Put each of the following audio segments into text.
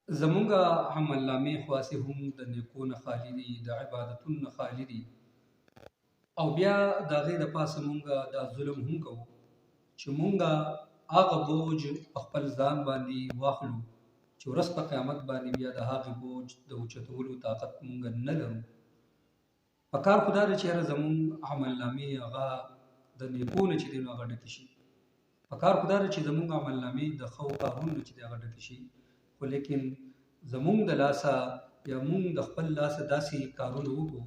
زمونږه عملنامې خواصې هم د نیکو نه خالي دي، د عبادتونو نه خالي دي، او بیا د هغې د پاسه مونږه دا ظلم هم کوو چې مونږه هغه بوج په خپل ځان باندې واخلو چې ورځ په قیامت باندې بیا د هغې بوج د اوچتولو طاقت مونږ نه لرو. په کار خو دا ده چې یاره زمونږ عملنامې هغه د نیکو نه چې دی نو هغه ډکې شي. په کار خو دا ده چې زمونږ عملنامې د ښو کارونو نه چې دی هغه ډکې شي، خو لیکن زمونږ د لاسه یا مونږ د خپل لاسه داسې کارونه وکړو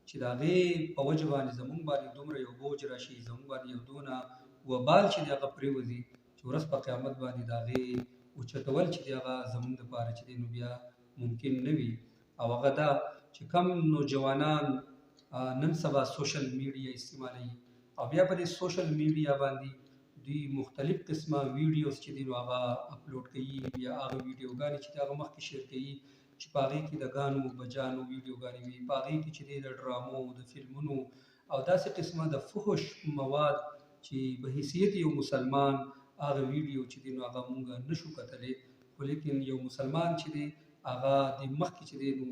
چې د هغې په وجه باندې زمونږ باندې دومره یو بوج راشي، زمونږ باندې یو دونه وبال چې دی هغه پرېوځي چې ورځ په قیامت باندې د هغې اوچتول چې دی هغه زمونږ دپاره چې دی نو بیا ممکن نه وي. او هغه دا چې کم نوجوانان نن سبا سوشل میډیا استعمالوي او بیا په دې سوشل میډیا باندې دوی مختلف قسمه ویډیوز چې دي نو هغه اپلوډ کوي، یا هغه ویډیوګانې چې دي هغه مخکې شیر کوي چې په هغې کې د ګانو بجانو ویډیوګانې وي، په هغې کې چې دی د ډرامو د فلمونو او داسې قسمه د فحش مواد چې په حیثیت یو مسلمان هغه ویډیو چې دی نو هغه مونږ نشو کتلی، خو لیکن یو مسلمان چې دی هغه د مخکې چې دی نو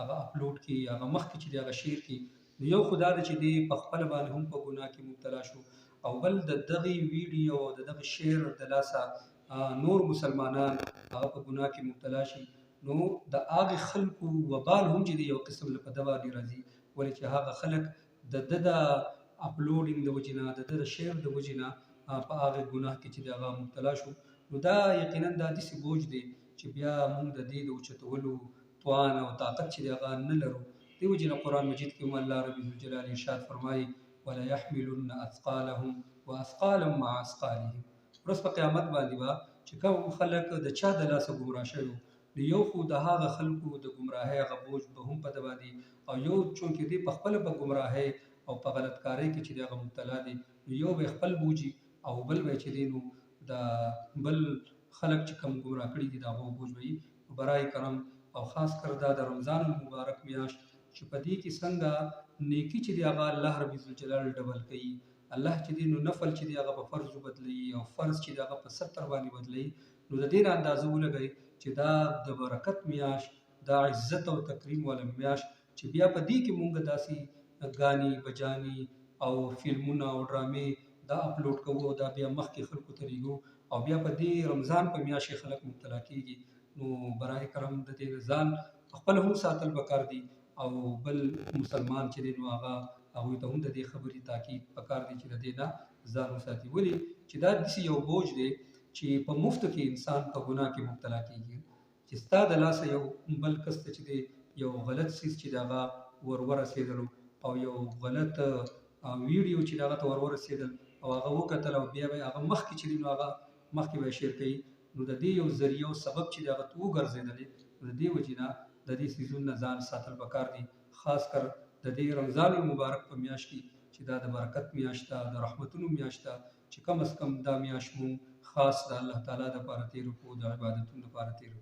هغه اپلوډ کړي، هغه مخکې چې دی هغه شیر کړي، نو یو خو دا ده چې دی په خپله باندې هم په ګناه کې مبتلا شو، او بل د دغې ویډیو او د دغه شعر د لاسه نور مسلمانان هغه په ګناه کې مبتلا شي، نو د هغې خلکو وبال هم چې دی یو قسم له په ده باندې راځي، ولې چې هغه خلک د ده د اپلوډینګ د وجې نه، د ده د شعر د وجې نه په هغې ګناه کې چې دی هغه مبتلا شو. نو دا یقینا دا داسې بوج دی چې بیا موږ د دې د اوچتولو توان او طاقت چې دی هغه نه لرو. دې وجې نه قرآن مجید کې هم الله رب ذوالجلال ارشاد فرمایي وَلَيَحْمِلُنَّ أَثْقَالَهُمْ وَأَثْقَالًا مَعَ أَثْقَالِهِمْ. ورځ په قیامت باندې به چې کوم خلک د چا د لاسه ګمراه شوي نو یو خو د هغه خلکو د ګمراهۍ هغه بوج به هم په ده باندې، او یو چونکې دی په خپله په ګمراهۍ او په غلطکارۍ کې چې دی هغه مبتلا دی، نو یو به خپل بوجي او بل به چې دی نو د بل خلک چې کوم ګمراه کړي دي د هغو بوج به وي. برای کرم او خاص کر دا د رمضان المبارک میاشت چې په دې کې څنګه نیکی چې دی هغه الله رب ذوالجلال ډبل کوي، الله چې دی نو نفل چې دی هغه په فرضو بدلوي او فرض چې دی هغه په 70 باندې بدلوي، نو د دې نه اندازه ولګئ چې دا د برکت میاشت، دا عزت او تکریم والا میاشت چې بیا په دې کې مونږ داسې ګانې بجانې او فلمونه او ډرامې دا اپلوډ کوو او دا بیا مخکې خلکو ته ریږو او بیا په دې رمضان په میاشت کې خلک مبتلا کېږي. نو برای کرم د دې ځان خپل هم ساتل پکار دي او بل مسلمان چې دی نو هغه هغوی ته هم د دې خبرې تاکید پکار دی چې د دې نه ځان وساتي، ولې چې دا داسې یو بوج دی چې په مفتو کې انسان په ګناه کې مبتلا کېږي چې ستا د لاسه یو بل کس ته چې دی یو غلط څیز چې د هغه ورسېدلو او یو غلط ویډیو چې د هغه ته ورسېدل او هغه وکتل او بیا به هغه مخکې چې دی نو هغه مخکې به یې شیر کوي، نو د دې یو ذریعه او سبب چې د هغه ته وګرځېدلې، نو د دې وجې نه د دې څیزونو نه ځان ساتل پکار دي، خاص کر د دې رمضان المبارک په میاشت کې چې دا د برکت میاشت ده، د رحمتونو میاشت ده، چې کم از کم دا میاشت مونږ خاص د الله تعالی دپاره تېره کړو، د عبادتونو دپاره تېره کړو.